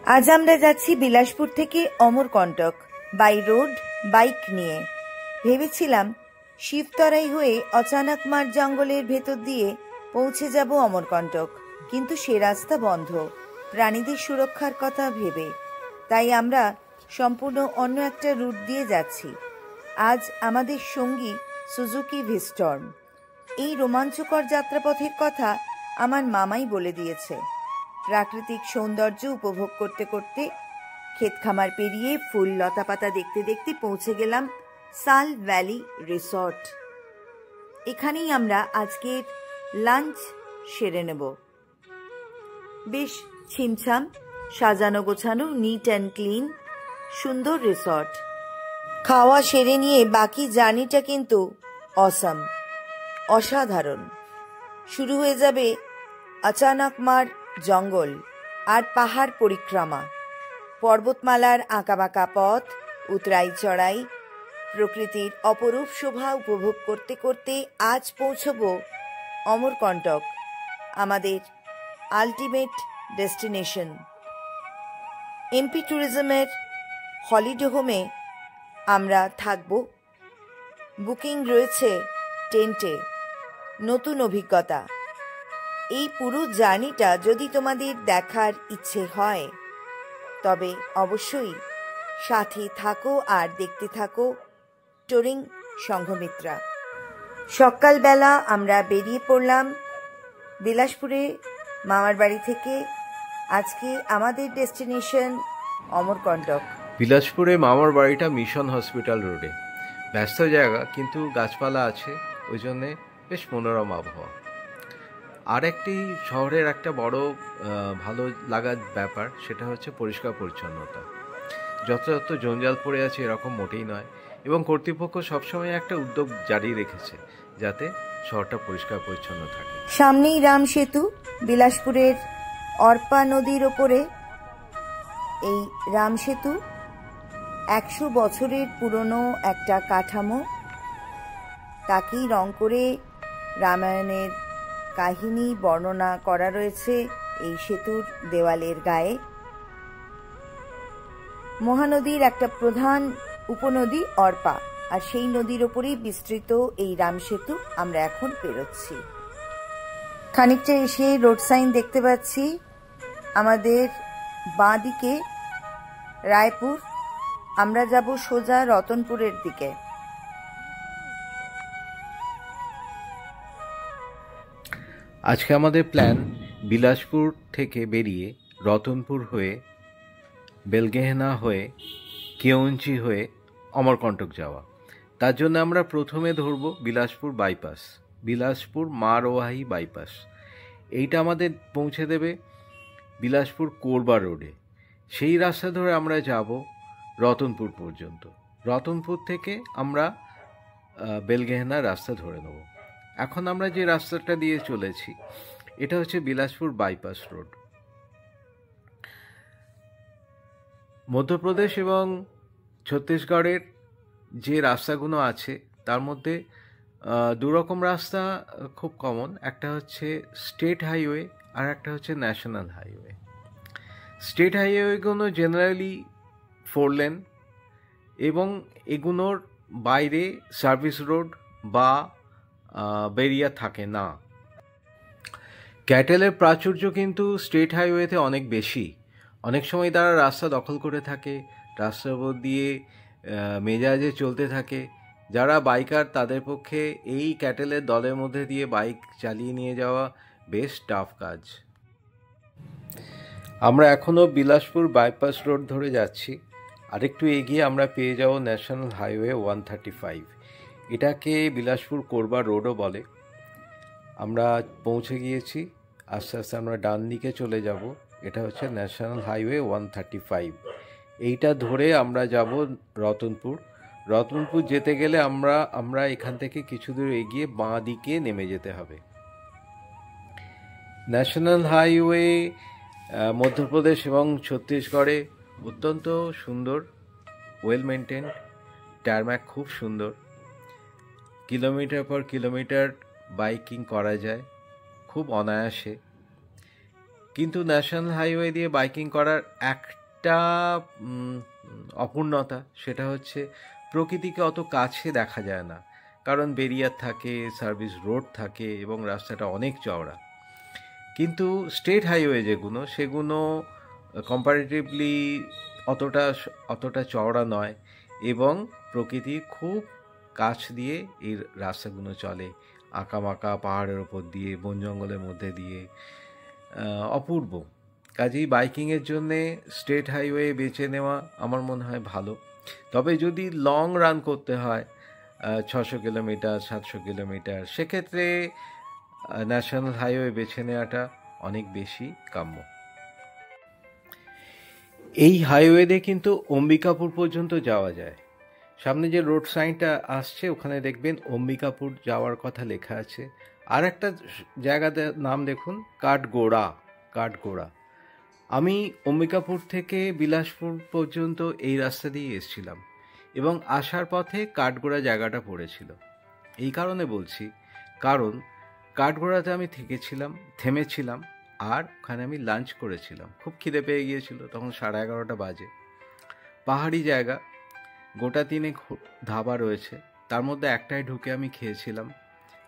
আজ আমরা যাচ্ছি বিলাসপুর থেকে অমরকণ্টক বাই রোড বাইক নিয়ে। ভেবেছিলাম শিবতরাই হয়ে অচানকমার জঙ্গলের ভেতর দিয়ে পৌঁছে যাব অমরকণ্টক, কিন্তু সে রাস্তা বন্ধ প্রাণীদের সুরক্ষার কথা ভেবে। তাই আমরা সম্পূর্ণ অন্য একটা রুট দিয়ে যাচ্ছি। আজ আমাদের সঙ্গী সুজুকি ভিস্টর্ম। এই রোমাঞ্চকর যাত্রাপথের কথা আমার মামাই বলে দিয়েছে। প্রাকৃতিক সৌন্দর্য উপভোগ করতে করতে ক্ষেত খামার পেরিয়ে ফুল লতাপাতা দেখতে দেখতে পৌঁছে গেলাম সাল ভ্যালি রিসর্ট। এখানেই আমরা আজকের লাঞ্চ সেরে নেব। বেশ ছিমছাম, সাজানো গোছানো, নিট অ্যান্ড ক্লিন, সুন্দর রিসর্ট। খাওয়া সেরে নিয়ে বাকি জার্নিটা কিন্তু অসাম, অসাধারণ। শুরু হয়ে যাবে অচানকমার জঙ্গল আর পাহাড় পরিক্রমা, পর্বতমালার আঁকাবাঁকা পথ, উতরাই চড়াই, প্রকৃতির অপরূপ শোভা উপভোগ করতে করতে আজ পৌঁছব অমরকণ্টক, আমাদের আলটিমেট ডেস্টিনেশন। এমপি ট্যুরিজমের হলিডে হোমে আমরা থাকব। বুকিং রয়েছে টেন্টে। নতুন অভিজ্ঞতা। এই পুরো জার্নিটা যদি তোমাদের দেখার ইচ্ছে হয় তবে অবশ্যই সাথে থাকো আর দেখতে থাকো টুরিং সংঘমিত্রা। সকালবেলা আমরা বেরিয়ে পড়লাম বিলাসপুরে মামার বাড়ি থেকে। আজকে আমাদের ডেস্টিনেশন অমরকণ্টক। বিলাসপুরে মামার বাড়িটা মিশন হসপিটাল রোডে। ব্যস্ত জায়গা, কিন্তু গাছপালা আছে, ওই জন্যে বেশ মনোরম আবহাওয়া। আর একটি শহরের একটা বড় ভালো লাগার ব্যাপার, সেটা হচ্ছে পরিষ্কার পরিচ্ছন্নতা। যত জঞ্জাল পড়ে আছে এরকম মোটেই নয়, এবং কর্তৃপক্ষ সবসময় একটা উদ্যোগ জারি রেখেছে যাতে শহরটা পরিষ্কার পরিচ্ছন্ন থাকে। সামনেই রাম সেতু, বিলাসপুরের অর্পা নদীর ওপরে এই রাম সেতু 100 বছরের পুরনো একটা কাঠামো। তাকেই রং করে রামায়ণের কাহিনী বর্ণনা করা রয়েছে এই সেতুর দেওয়ালের গায়ে। মহানদীর একটা প্রধান উপনদী অর্পা, আর সেই নদীর ওপরেই বিস্তৃত এই রাম সেতু। আমরা এখন পেরোচ্ছি। খানিকটা এসে রোড সাইন দেখতে পাচ্ছি। আমাদের বাঁ দিকে রায়পুর, আমরা যাব সোজা রতনপুরের দিকে। আজকে আমাদের প্ল্যান বিলাসপুর থেকে বেরিয়ে রতনপুর হয়ে, বেলগেহনা হয়ে, কেওঞ্চি হয়ে অমরকণ্টক যাওয়া। তার জন্য আমরা প্রথমে ধরব বিলাসপুর বাইপাস, বিলাসপুর মারোয়াহি বাইপাস। এইটা আমাদের পৌঁছে দেবে বিলাসপুর কোরবা রোডে। সেই রাস্তা ধরে আমরা যাব রতনপুর পর্যন্ত। রতনপুর থেকে আমরা বেলগেহনার রাস্তা ধরে নেব। এখন আমরা যে রাস্তাটা দিয়ে চলেছি এটা হচ্ছে বিলাসপুর বাইপাস রোড। মধ্যপ্রদেশ এবং ছত্তিশগড়ের যে রাস্তাগুলো আছে তার মধ্যে দুরকম রাস্তা খুব কমন। একটা হচ্ছে স্টেট হাইওয়ে আর একটা হচ্ছে ন্যাশনাল হাইওয়ে। স্টেট হাইওয়েগুলো জেনারেলি 4 লেন, এবং এগুলোর বাইরে সার্ভিস রোড বা বেরিয়া থাকে না। ক্যাটেলের প্রাচুর্য কিন্তু স্টেট হাইওয়েতে অনেক বেশি। অনেক সময় তারা রাস্তা দখল করে থাকে, রাস্তার উপর দিয়ে মেজাজে চলতে থাকে। যারা বাইকার তাদের পক্ষে এই ক্যাটেলের দলের মধ্যে দিয়ে বাইক চালিয়ে নিয়ে যাওয়া বেশ টাফ কাজ। আমরা এখনও বিলাসপুর বাইপাস রোড ধরে যাচ্ছি। আরেকটু এগিয়ে আমরা পেয়ে যাব ন্যাশনাল হাইওয়ে 135। এটাকে বিলাসপুর কোরবা রোডও বলে। আমরা পৌঁছে গিয়েছি। আস্তে আস্তে আমরা ডান দিকে চলে যাব। এটা হচ্ছে ন্যাশনাল হাইওয়ে 135। এইটা ধরে আমরা যাব রতনপুর। রতনপুর যেতে গেলে আমরা এখান থেকে কিছু দূর এগিয়ে বাঁ দিকে নেমে যেতে হবে। ন্যাশনাল হাইওয়ে মধ্যপ্রদেশ এবং ছত্তিশগড়ে অত্যন্ত সুন্দর, ওয়েল মেনটেন, টারম্যাক খুব সুন্দর। কিলোমিটার পর কিলোমিটার বাইকিং করা যায় খুব অনায়াসে। কিন্তু ন্যাশনাল হাইওয়ে দিয়ে বাইকিং করার একটা অপূর্ণতা, সেটা হচ্ছে প্রকৃতিকে অত কাছে দেখা যায় না, কারণ ব্যারিয়ার থাকে, সার্ভিস রোড থাকে এবং রাস্তাটা অনেক চওড়া। কিন্তু স্টেট হাইওয়ে যেগুলো, সেগুলো কম্পারেটিভলি অতটা চওড়া নয় এবং প্রকৃতির খুব কাছ দিয়ে এই রাস্তাগুলো চলে, আঁকাবাঁকা পাহাড়ের ওপর দিয়ে, বন জঙ্গলের মধ্যে দিয়ে, অপূর্ব। কাজেই বাইকিংয়ের জন্যে স্টেট হাইওয়ে বেছে নেওয়া আমার মনে হয় ভালো। তবে যদি লং রান করতে হয় 600 কিলোমিটার 700 কিলোমিটার, সেক্ষেত্রে ন্যাশনাল হাইওয়ে বেছে নেওয়াটা অনেক বেশি কাম্য। এই হাইওয়েতে কিন্তু অম্বিকাপুর পর্যন্ত যাওয়া যায়। সামনে যে রোড সাইনটা আসছে ওখানে দেখবেন অম্বিকাপুর যাওয়ার কথা লেখা আছে। আর একটা জায়গাতে নাম দেখুন, কাঠগোড়া। আমি অম্বিকাপুর থেকে বিলাসপুর পর্যন্ত এই রাস্তা দিয়ে এসেছিলাম এবং আসার পথে কাঠগোড়া জায়গাটা পড়েছিল। এই কারণে বলছি, কারণ কাঠগোড়াতে আমি থেমেছিলাম আর ওখানে আমি লাঞ্চ করেছিলাম। খুব খিদে পেয়ে গিয়েছিল, তখন 11:30 বাজে। পাহাড়ি জায়গা, গোটা 3 ধাবা রয়েছে, তার মধ্যে একটাই ঢুকে আমি খেয়েছিলাম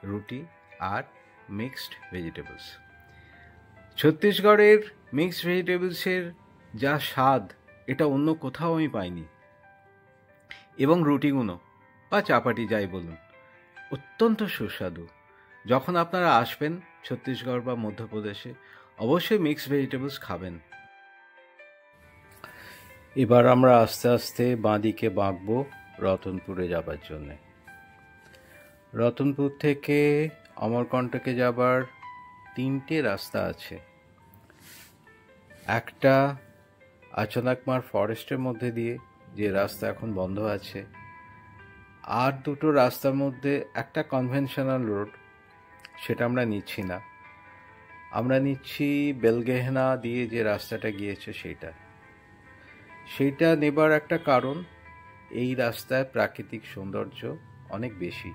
রুটি আর মিক্সড ভেজিটেবলস। ছত্তিশগড়ের মিক্সড ভেজিটেবলসের যা স্বাদ, এটা অন্য কোথাও আমি পাইনি। এবং রুটিগুলো বা চাপাটি যাই বলুন, অত্যন্ত সুস্বাদু। যখন আপনারা আসবেন ছত্তিশগড় বা মধ্যপ্রদেশে, অবশ্যই মিক্সড ভেজিটেবলস খাবেন। এবার আমরা আস্তে আস্তে বাঁদিকে বাঁকবো রতনপুরে যাবার জন্যে। রতনপুর থেকে অমরকণ্টকে যাবার 3টে রাস্তা আছে। একটা আচনাকমার ফরেস্টের মধ্যে দিয়ে, যে রাস্তা এখন বন্ধ আছে। আর 2টো রাস্তার মধ্যে একটা কনভেনশনাল রোড, সেটা আমরা নিচ্ছি না। আমরা নিচ্ছি বেলগেহনা দিয়ে যে রাস্তাটা গিয়েছে সেইটা নেবার একটা কারণ, এই রাস্তায় প্রাকৃতিক সৌন্দর্য অনেক বেশি।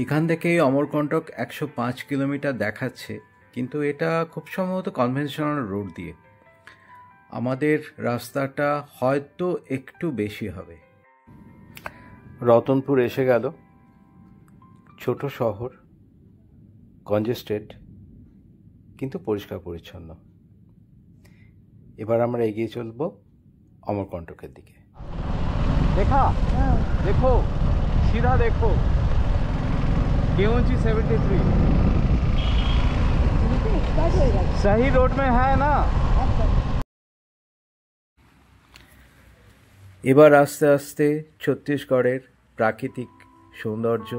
এখান থেকে অমরকণ্টক 105 কিলোমিটার দেখাচ্ছে, কিন্তু এটা খুব সম্ভবত কনভেনশনাল রোড দিয়ে। আমাদের রাস্তাটা হয়তো একটু বেশি হবে। রতনপুর এসে গেল, ছোট শহর, কনজেস্টেড কিন্তু পরিষ্কার পরিচ্ছন্ন। এবার আমরা এগিয়ে চলব অমরকণ্টকের দিকে। देखो सीधा देखो, केओंझी 73 सही रोड में है ना। এবার আস্তে আস্তে ছত্তিশগড়ের প্রাকৃতিক সৌন্দর্য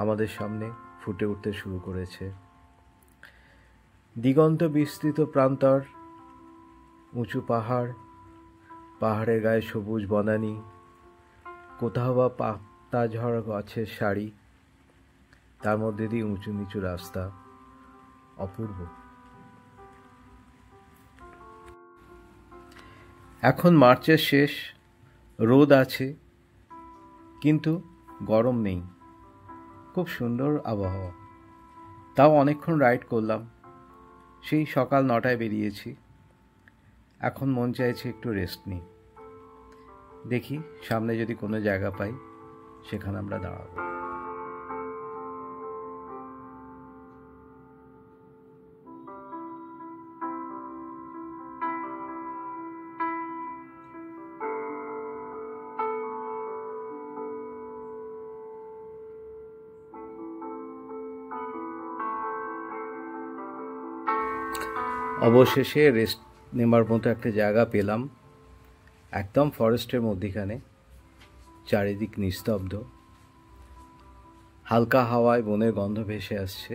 আমাদের সামনে ফুটে উঠতে শুরু করেছে। দিগন্ত বিস্তৃত প্রান্তর, উঁচু পাহাড়ের গায়ে সবুজ বনানী, কোথাও বা পাতা ঝরা গাছের সারি, তার মধ্যে দিয়ে উঁচু নিচু রাস্তা, অপূর্ব। এখন মার্চের শেষ, রোদ আছে কিন্তু গরম নেই, খুব সুন্দর আবহাওয়া। তাও অনেকক্ষণ রাইড করলাম, সেই সকাল 9টায় বেরিয়েছি। এখন মন চাইছে একটু রেস্ট নিই। দেখি সামনে যদি কোনো জায়গা পাই, সেখানে আমরা দাঁড়াবো। অবশেষে রেস্ট নেবার মতো একটা জায়গা পেলাম, একদম ফরেস্টের মধ্যিখানে, চারিদিক নিস্তব্ধ, হালকা হাওয়ায় বনের গন্ধ ভেসে আসছে।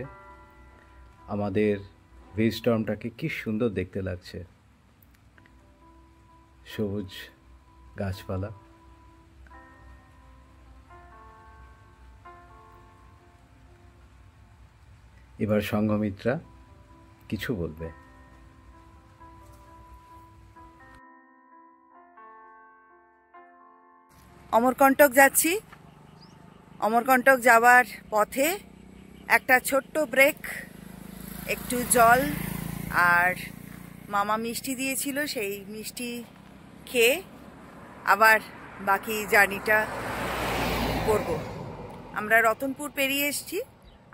আমাদের ভিস্টমটাকে কি সুন্দর দেখতে লাগছে, সবুজ গাছপালা। এবার সংঘমিত্রা কিছু বলবে। অমরকণ্টক যাচ্ছি। অমরকণ্টক যাওয়ার পথে একটা ছোট্ট ব্রেক, একটু জল আর মামা মিষ্টি দিয়েছিল, সেই মিষ্টি খেয়ে আবার বাকি জার্নিটা করব। আমরা রতনপুর পেরিয়ে এসেছি,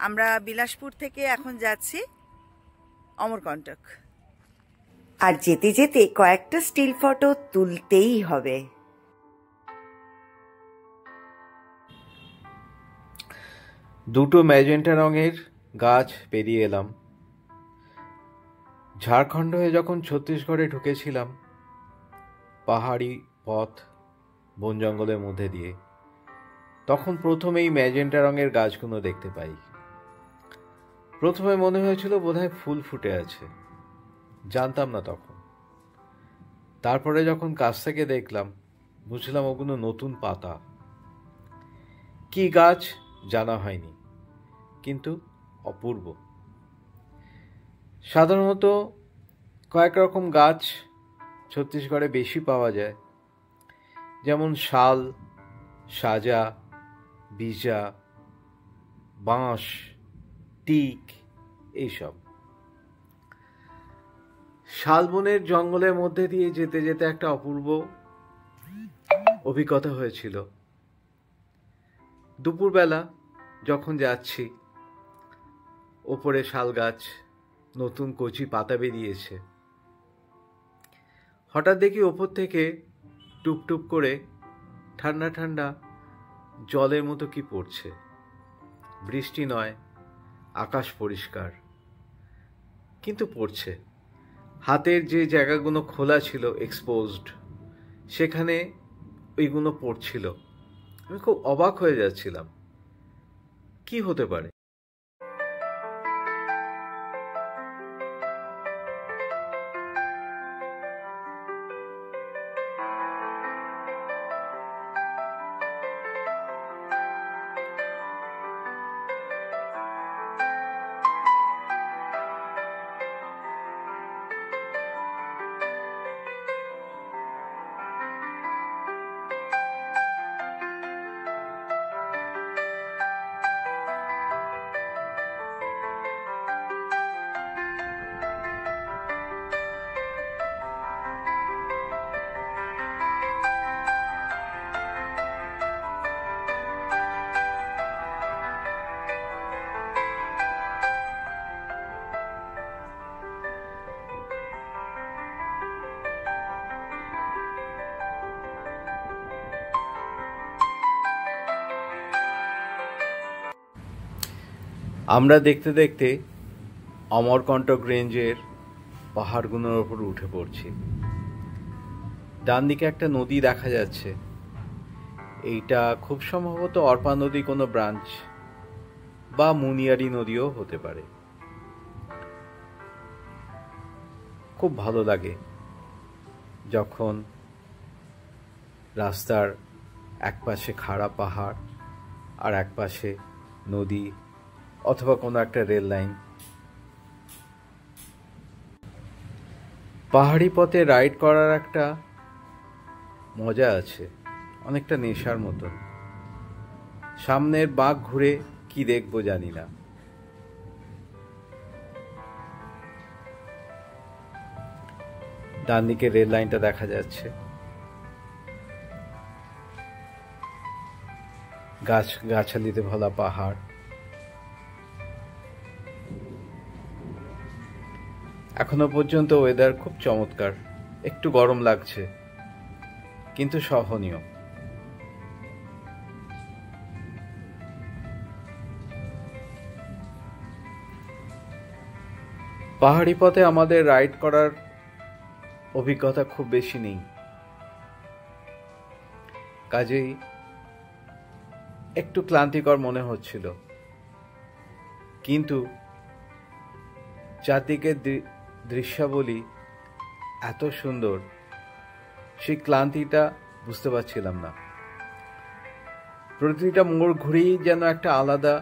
আমরা বিলাসপুর থেকে এখন যাচ্ছি অমরকণ্টক। আর যেতে যেতে কয়েকটা স্টিল ফটো তুলতেই হবে। দুটো ম্যাজেন্টা রঙের গাছ পেরিয়ে এলাম। ঝাড়খণ্ড হয়ে যখন ছত্তিশগড়ে ঢুকেছিলাম পাহাড়ি পথ বন জঙ্গলের মধ্যে দিয়ে, তখন প্রথমেই ম্যাজেন্টা রঙের গাছগুলো দেখতে পাই। প্রথমে মনে হয়েছিল বোধহয় ফুল ফুটে আছে, জানতাম না তখন। তারপরে যখন কাছ থেকে দেখলাম বুঝলাম ওগুলো নতুন পাতা। কি গাছ জানা হয়নি, কিন্তু অপূর্ব। সাধারণত কয়েক রকম গাছ ছত্তিশগড়ে বেশি পাওয়া যায়, যেমন শাল, সাজা, বিজা, বাঁশ, টিক, এইসব। শালবনের জঙ্গলের মধ্যে দিয়ে যেতে যেতে একটা অপূর্ব অভিজ্ঞতা হয়েছিল। দুপুরবেলা যখন যাচ্ছি, ওপরে শাল গাছ নতুন কচি পাতা বেরিয়েছে, হঠাৎ দেখি ওপর থেকে টুপটুপ করে ঠান্ডা ঠান্ডা জলের মতো কি পড়ছে। বৃষ্টি নয়, আকাশ পরিষ্কার, কিন্তু পড়ছে। হাতের যে জায়গাগুলো খোলা ছিল, এক্সপোজড, সেখানে ওইগুলো পড়ছিল। আমি খুব অবাক হয়ে যাচ্ছিলাম, কি হতে পারে। আমরা দেখতে দেখতে অমরকণ্টক রেঞ্জের পাহাড়গুলোর ওপর উঠে পড়ছি। ডান দিকে একটা নদী দেখা যাচ্ছে, এইটা খুব সম্ভবত অর্পা নদী কোনো ব্রাঞ্চ, বা মুনিয়ারি নদীও হতে পারে। খুব ভালো লাগে যখন রাস্তার একপাশে খাড়া পাহাড় আর একপাশে নদী অথবা কোনো একটা রেল লাইন। পাহাড়ি পথে রাইড করার একটা মজা আছে, অনেকটা নেশার মতন। সামনের বাঁক ঘুরে কি দেখবো জানি না। ডান দিকে রেল লাইনটা দেখা যাচ্ছে, গাছালিতে ভরা পাহাড়। এখনো পর্যন্ত ওয়েদার খুব চমৎকার, একটু গরম লাগছে কিন্তু সহনীয়। পাহাড়ি পথে আমাদের রাইড করার অভিজ্ঞতা খুব বেশি নেই, কাজেই একটু ক্লান্তিকর মনে হচ্ছিল। কিন্তু চারদিকের দৃশ্যাবলী এত সুন্দর, সেই ক্লান্তিটা বুঝতে পারছিলাম না। প্রতিটা মোড় ঘুরেই যেন একটা আলাদা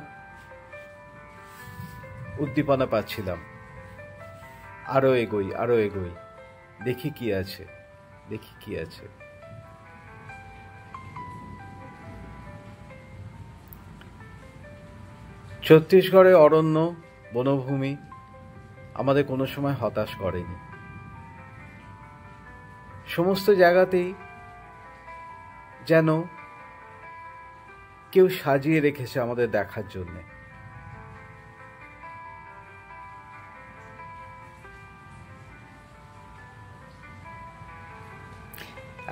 উদ্দীপনা পাচ্ছিলাম। আরো এগোই, আরো এগোই, দেখি কি আছে, দেখি কি আছে। ছত্তিশগড়ে অরণ্য, বনভূমি আমাদের কোনো সময় হতাশ করেনি। সমস্ত জায়গাতেই যেন কেউ সাজিয়ে রেখেছে আমাদের দেখার জন্য।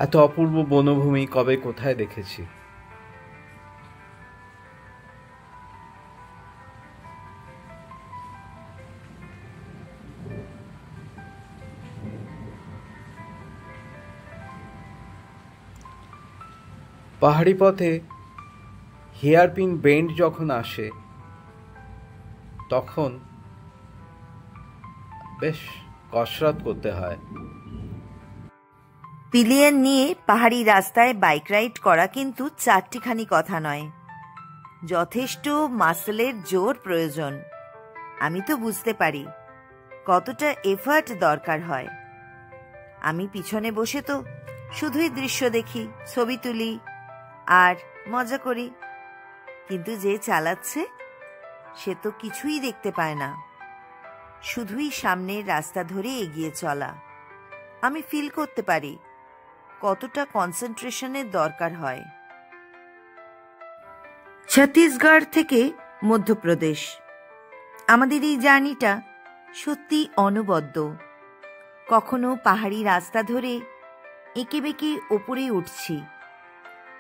এত অপূর্ব বনভূমি কবে কোথায় দেখেছি। পাহাড়ি পথে হেয়ারপিন বেন্ড যখন আসে তখন বেশ কসরত করতে হয়। পিলিয়ন নিয়ে পাহাড়ি রাস্তায় বাইক রাইড করা কিন্তু চারটিখানি কথা নয়, যথেষ্ট মাসলের জোর প্রয়োজন। আমি তো বুঝতে পারি কতটা এফার্ট দরকার হয়। আমি পিছনে বসে তো শুধুই দৃশ্য দেখি, ছবি তুলি আর মজা করি, কিন্তু যে চালাচ্ছে সে তো কিছুই দেখতে পায় না, শুধুই সামনের রাস্তা ধরে এগিয়ে চলা। আমি ফিল করতে পারি কতটা কনসেন্ট্রেশনের দরকার হয়। ছত্তিশগড় থেকে মধ্যপ্রদেশ, আমাদের এই জার্নিটা সত্যি অনবদ্য। কখনো পাহাড়ি রাস্তা ধরে এঁকে বেঁকে ওপরে উঠছি,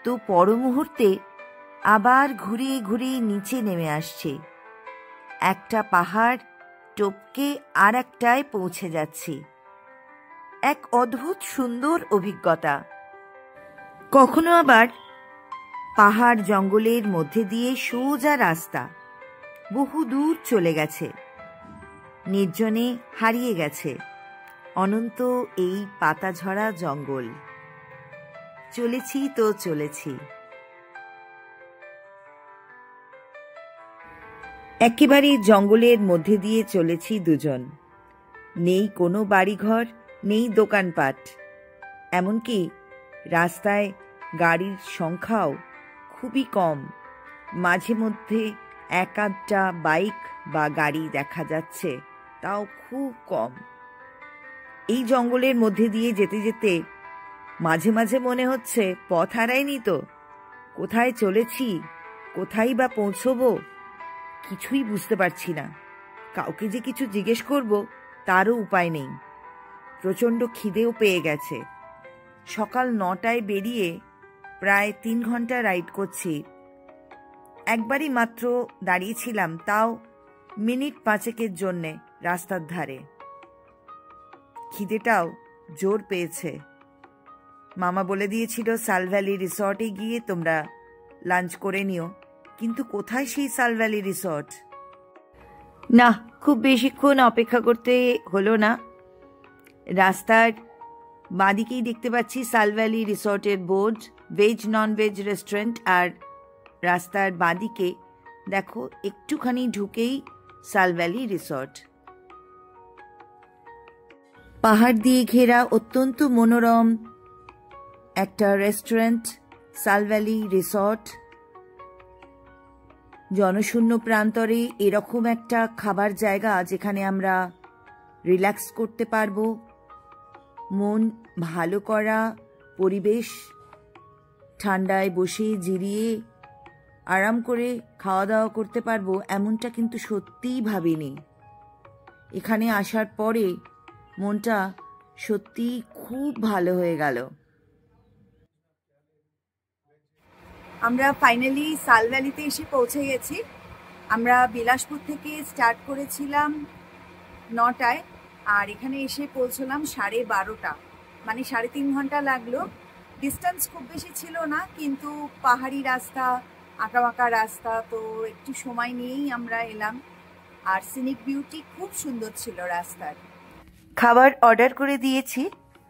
তো পর মুহূর্তে আবার ঘুরে ঘুরে নিচে নেমে আসছে। একটা পাহাড় টপকে আর একটায় পৌঁছে যাচ্ছি। এক অদ্ভুত সুন্দর অভিজ্ঞতা। কখনো আবার পাহাড় জঙ্গলের মধ্যে দিয়ে সোজা রাস্তা বহু দূর চলে গেছে, নির্জনে হারিয়ে গেছে অনন্ত এই পাতাঝরা জঙ্গল। চলেছি তো চলেছি। একেবারে জঙ্গলের মধ্যে দিয়ে চলেছি দুজন। নেই কোনো বাড়িঘর, নেই দোকানপাট, এমনকি রাস্তায় গাড়ির সংখ্যাও খুবই কম। মাঝে মধ্যে এক আধটা বাইক বা গাড়ি দেখা যাচ্ছে, তাও খুব কম। এই জঙ্গলের মধ্যে দিয়ে যেতে যেতে মাঝে মাঝে মনে হচ্ছে পথ হারাইনি তো, কোথায় চলেছি, কোথায় বা পৌঁছবো কিছুই বুঝতে পারছি না। কাউকে যে কিছু জিজ্ঞেস করব তারও উপায় নেই। প্রচণ্ড খিদেও পেয়ে গেছে। সকাল 9টায় বেরিয়ে প্রায় 3 ঘন্টা রাইড করছি। একবারই মাত্র দাঁড়িয়েছিলাম, তাও মিনিট 5 জন্যে রাস্তার ধারে। খিদেটাও জোর পেয়েছে। মামা বলে দিয়েছিল সাল ভ্যালি রিসর্টে গিয়ে তোমরা লাঞ্চ করে নিও, কিন্তু কোথায় সেই সাল ভ্যালি রিসর্ট? না, খুব বেশিক্ষণ অপেক্ষা করতে হলো না। রাস্তার বাঁদিকেই দেখতে পাচ্ছি সাল ভ্যালি রিসর্টের board, veg non veg restaurant. আর রাস্তার বাঁদিকে দেখো একটুখানি ঢুকেই সাল ভ্যালি রিসর্ট। পাহাড় দিয়ে ঘেরা অত্যন্ত মনোরম একটা রেস্টুরেন্ট, সাল ভ্যালি রিসর্ট। জনশূন্য প্রান্তরে এরকম একটা খাবার জায়গা যেখানে আমরা রিল্যাক্স করতে পারবো, মন ভালো করা পরিবেশ, ঠান্ডায় বসে জিরিয়ে আরাম করে খাওয়া দাওয়া করতে পারবো, এমনটা কিন্তু সত্যিই ভাবিনি। এখানে আসার পরে মনটা সত্যিই খুব ভালো হয়ে গেল। আমরা ফাইনালি সাল ভ্যালিতে এসে পৌঁছে গেছি। আমরা বিলাসপুর থেকে স্টার্ট করেছিলাম 9টায়, আর এখানে এসে পৌঁছলাম 12:30, মানে 3.5 ঘন্টা লাগলো। ডিস্টেন্স খুব বেশি ছিল না, কিন্তু পাহাড়ি রাস্তা, আঁকাবাঁকা রাস্তা, তো একটু সময় নিয়েই আমরা এলাম। আর সিনিক বিউটি খুব সুন্দর ছিল রাস্তার। খাবার অর্ডার করে দিয়েছি,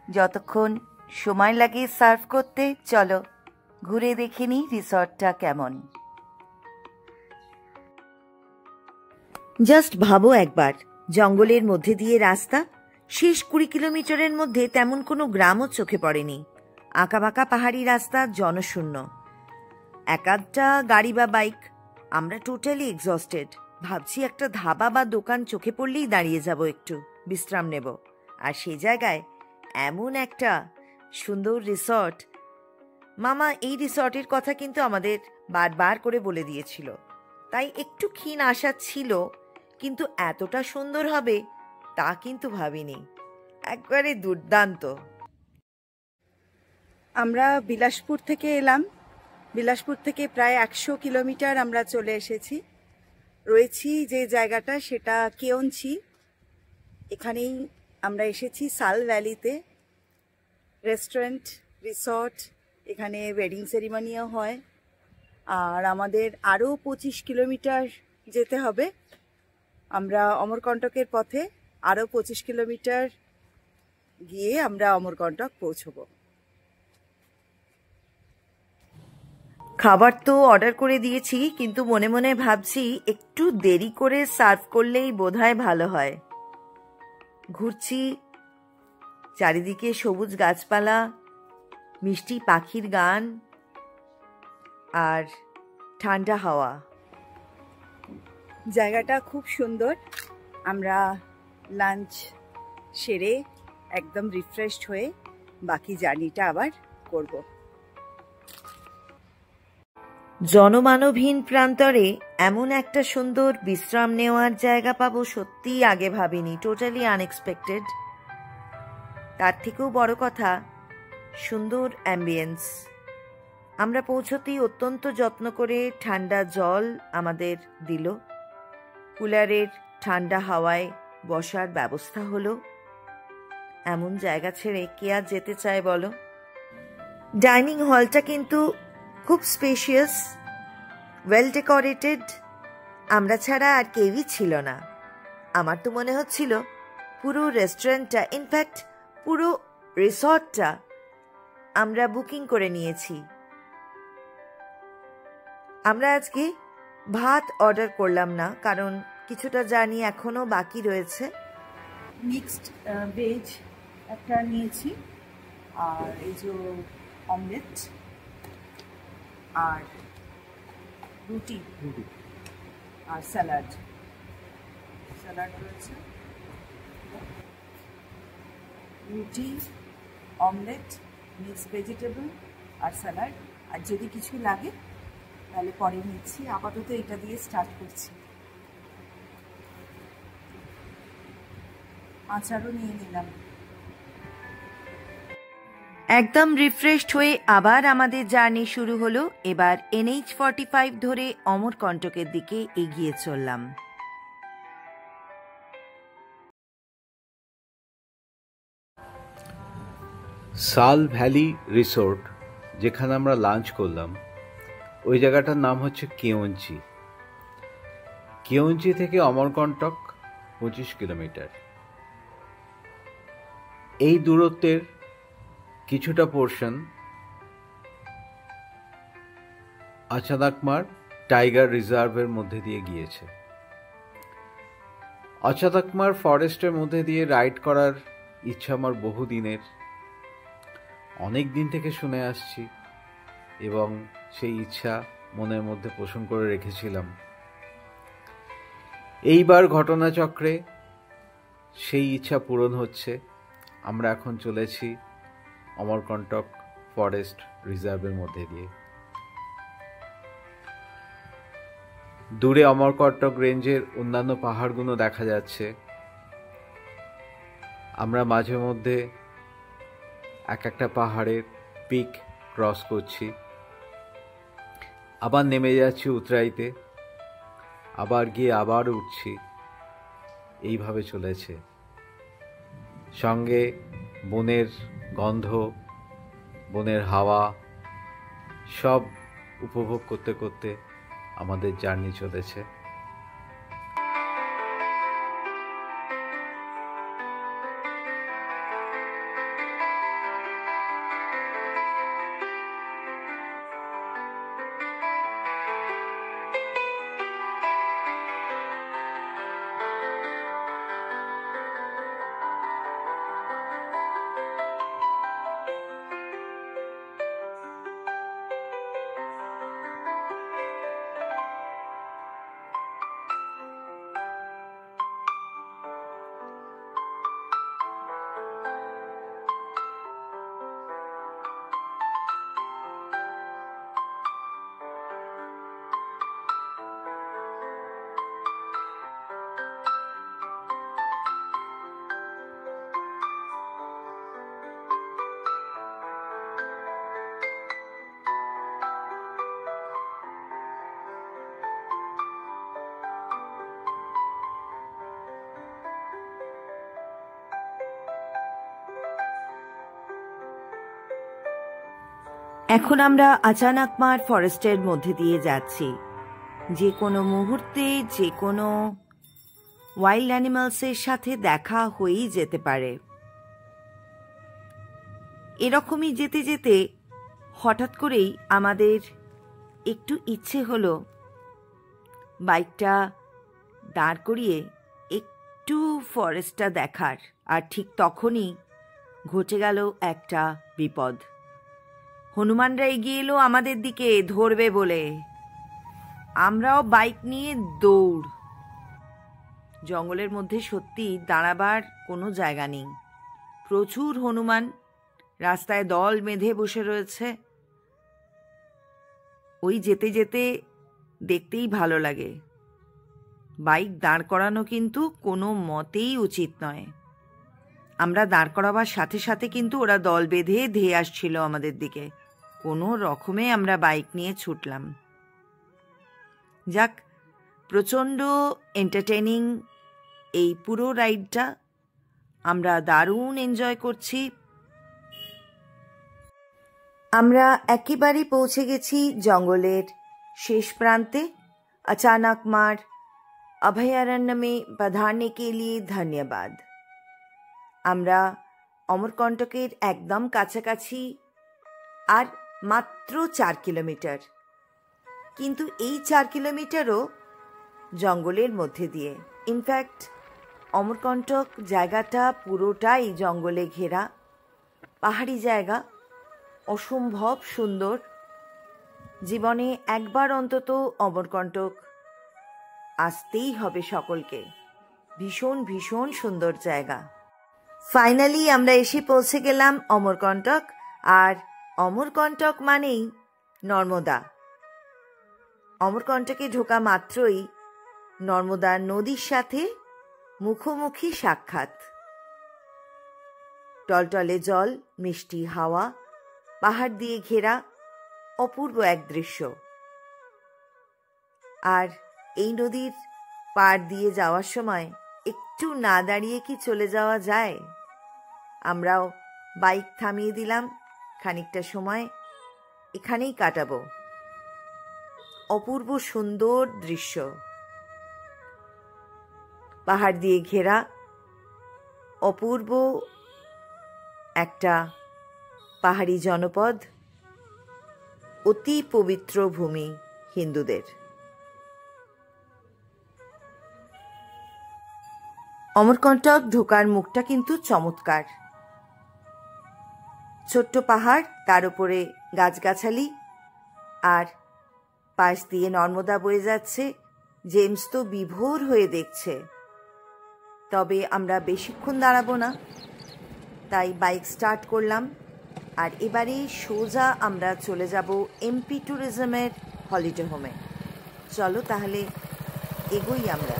যতক্ষণ সময় লাগে সার্ভ করতে চলো ঘুরে দেখে নিই রিসর্টটা কেমন। জাস্ট ভাবো একবার, জঙ্গলের মধ্যে দিয়ে রাস্তা, শেষ 20 কিলোমিটারের মধ্যে তেমন কোনো গ্রামও চোখে পড়েনি। আঁকাবাঁকা পাহাড়ি রাস্তা, জনশূন্য, এক আধটা গাড়ি বা বাইক। আমরা টোটালি এক্সস্টেড, ভাবছি একটা ধাবা বা দোকান চোখে পড়লেই দাঁড়িয়ে যাব, একটু বিশ্রাম নেব। আর সেই জায়গায় এমন একটা সুন্দর রিসর্ট, মামা এই রিসর্টের কথা কিন্তু আমাদের বারবার করে বলে দিয়েছিল, তাই একটু ক্ষীণ আশা ছিল, কিন্তু এতটা সুন্দর হবে তা কিন্তু ভাবিনি। একবারে দুর্দান্ত। আমরা বিলাসপুর থেকে এলাম। বিলাসপুর থেকে প্রায় 100 কিলোমিটার আমরা চলে এসেছি। রয়েছি যে জায়গাটা সেটা কেওনঝি। এখানেই আমরা এসেছি সাল ভ্যালিতে। রেস্টুরেন্ট, রিসর্ট, এখানে ওয়েডিং সেরিমনিও হয়। আর আমাদের আরও 25 কিলোমিটার যেতে হবে। আমরা অমরকণ্টকের পথে আরও 25 কিলোমিটার গিয়ে আমরা অমরকণ্টক পৌঁছবো। খাবার তো অর্ডার করে দিয়েছি, কিন্তু মনে মনে ভাবছি একটু দেরি করে সার্ভ করলেই বোধহয় ভালো হয়। ঘুরছি, চারিদিকে সবুজ গাছপালা, মিষ্টি পাখির গান আর ঠান্ডা হাওয়া। জায়গাটা খুব সুন্দর। আমরা লাঞ্চ সেরে একদম রিফ্রেশড হয়ে বাকি জার্নিটা আবার করব। জনমানবহীন প্রান্তরে এমন একটা সুন্দর বিশ্রাম নেওয়ার জায়গা পাবো সত্যিই আগে ভাবিনি। Totally unexpected. তার থেকেও বড় কথা, সুন্দর অ্যাম্বিয়েন্স। আমরা পৌঁছতেই অত্যন্ত যত্ন করে ঠান্ডা জল আমাদের দিল। কুলারের ঠান্ডা হাওয়ায় বসার ব্যবস্থা হলো। এমন জায়গা ছেড়ে কে আর যেতে চায় বলো? ডাইনিং হলটা কিন্তু খুব স্পেশিয়াস, ওয়েল ডেকোরেটেড। আমরা ছাড়া আর কেউই ছিল না। আমার তো মনে হচ্ছিল পুরো রেস্টুরেন্টটা, ইনফ্যাক্ট পুরো রিসর্টটা আমরা বুকিং করে নিয়েছি। আমরা আজকে ভাত অর্ডার করলাম না, কারণ কিছুটা জার্নি এখনো বাকি রয়েছে। মিক্সড ভেজ একটা নিয়েছি, আর এই যে অমলেট আর রুটি আর স্যালাড রয়েছে। রুটি, অমলেট, মিক্সড ভেজিটেবল আর স্যালাড। আর যদি কিছু লাগে তাহলে পরে নিচ্ছি। আপাতত এটা দিয়ে স্টার্ট করছি। আচারও নিয়ে নিলাম। একদম রিফ্রেশড হয়ে আবার আমাদের জার্নি শুরু হলো। এবার NH45 ধরে অমরকণ্টকের দিকে এগিয়ে চললাম। সাল ভ্যালি রিসোর্ট, যেখানে আমরা লাঞ্চ করলাম, ওই জায়গাটার নাম হচ্ছে কেওনঝি। কেওনঝি থেকে অমরকণ্টক 25 কিলোমিটার। এই দূরত্বের কিছুটা পোর্শন আচাদাকমার টাইগার রিজার্ভের মধ্যে দিয়ে গিয়েছে। আচাদাকমার ফরেস্টের মধ্যে দিয়ে রাইড করার ইচ্ছা আমার বহুদিনের, অনেক দিন থেকে শুনে আসছি এবং সেই ইচ্ছা মনের মধ্যে পোষণ করে রেখেছিলাম। এইবার ঘটনাচক্রে সেই ইচ্ছা পূরণ হচ্ছে। আমরা এখন চলেছি অমরকণ্টক ফরেস্ট রিজার্ভের মধ্যে দিয়ে। দূরে অমরকণ্টক রেঞ্জের অন্যান্য পাহাড়গুলো দেখা যাচ্ছে। আমরা মাঝে মধ্যে এক একটা পাহাড়ের পিক ক্রস করছি, আবার নেমে যাচ্ছি উতরাইতে, আবার গিয়ে আবার উঠছি। এইভাবে চলেছে। সঙ্গে বনের গন্ধ, বনের হাওয়া সব উপভোগ করতে করতে আমাদের জার্নি চলেছে। এখন আমরা আচানাকমার ফরেস্টের মধ্যে দিয়ে যাচ্ছি। যে কোনো মুহূর্তে যে কোনো ওয়াইল্ড অ্যানিমালসের সাথে দেখা হয়েই যেতে পারে। এরকমই যেতে যেতে হঠাৎ করেই আমাদের একটু ইচ্ছে হলো বাইকটা দাঁড় করিয়ে একটু ফরেস্টটা দেখার। আর ঠিক তখনই ঘটে গেল একটা বিপদ। হনুমানরা এগিয়ে এলো আমাদের দিকে ধরবে বলে। আমরাও বাইক নিয়ে দৌড়। জঙ্গলের মধ্যে সত্যি দাঁড়াবার কোনো জায়গা নেই। প্রচুর হনুমান রাস্তায় দল বেঁধে বসে রয়েছে। ওই যেতে যেতে দেখতেই ভালো লাগে। বাইক দাঁড় করানো কিন্তু কোনো মতেই উচিত নয়। আমরা দাঁড় করাবার সাথে সাথে কিন্তু ওরা দল বেঁধে ধেয়ে আসছিল আমাদের দিকে। কোনো রকমে আমরা বাইক নিয়ে ছুটলাম। যাক, প্রচণ্ড এন্টারটেইনিং এই পুরো রাইডটা। আমরা দারুণ এনজয় করছি। আমরা একেবারে পৌঁছে গেছি জঙ্গলের শেষ প্রান্তে। अचानकमार अभयारण्य में पधारने के लिए धन्यवाद। আমরা অমরকণ্টকের একদম কাছাকাছি, আর মাত্র 4 কিলোমিটার। কিন্তু এই 4 কিলোমিটারও জঙ্গলের মধ্যে দিয়ে। ইনফ্যাক্ট অমরকণ্টক জায়গাটা পুরোটাই জঙ্গলে ঘেরা, পাহাড়ি জায়গা, অসম্ভব সুন্দর। জীবনে একবার অন্তত অমরকণ্টক আসতেই হবে সকলকে। ভীষণ ভীষণ সুন্দর জায়গা। ফাইনালি আমরা এসে পৌঁছে গেলাম অমরকণ্টক। আর অমরকণ্টক মানেই নর্মদা। অমরকণ্টকে ঢোকা মাত্রই নর্মদা নদীর সাথে মুখোমুখি সাক্ষাৎ। টলটলে জল, মিষ্টি হাওয়া, পাহাড় দিয়ে ঘেরা অপূর্ব এক দৃশ্য। আর এই নদীর পাড় দিয়ে যাওয়ার সময় একটু না দাঁড়িয়ে কি চলে যাওয়া যায়? আমরাও বাইক থামিয়ে দিলাম, খানিকটা সময় এখানেই কাটাবো। অপূর্ব সুন্দর দৃশ্য, পাহাড় দিয়ে ঘেরা অপূর্ব একটা পাহাড়ি জনপদ, অতি পবিত্র ভূমি হিন্দুদের। অমরকণ্টক ঢোকার মুখটা কিন্তু চমৎকার। ছোট্ট পাহাড়, তার উপরে গাছগাছালি, আর পাশ দিয়ে নর্মদা বয়ে যাচ্ছে। জেমস তো বিভোর হয়ে দেখছে। তবে আমরা বেশিক্ষণ দাঁড়াবো না, তাই বাইক স্টার্ট করলাম। আর এবারে সোজা আমরা চলে যাব এমপি ট্যুরিজমের হলিডে হোমে। চলো তাহলে এগোই আমরা।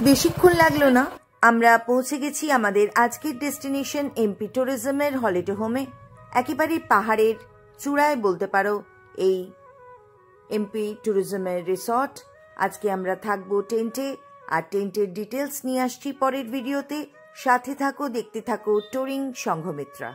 বেশিক্ষণ লাগলো না, আমরা পৌঁছে গেছি আমাদের আজকের ডেস্টিনেশন এমপি ট্যুরিজমের হলিডে হোমে। একেবারে পাহাড়ের চূড়ায় বলতে পারো এই এমপি ট্যুরিজমের রিসর্ট। আজকে আমরা থাকবো টেন্টে, আর টেন্টের ডিটেলস নিয়ে আসছি পরের ভিডিওতে। সাথে থাকো, দেখতে থাকো টুরিং সংঘমিত্রা।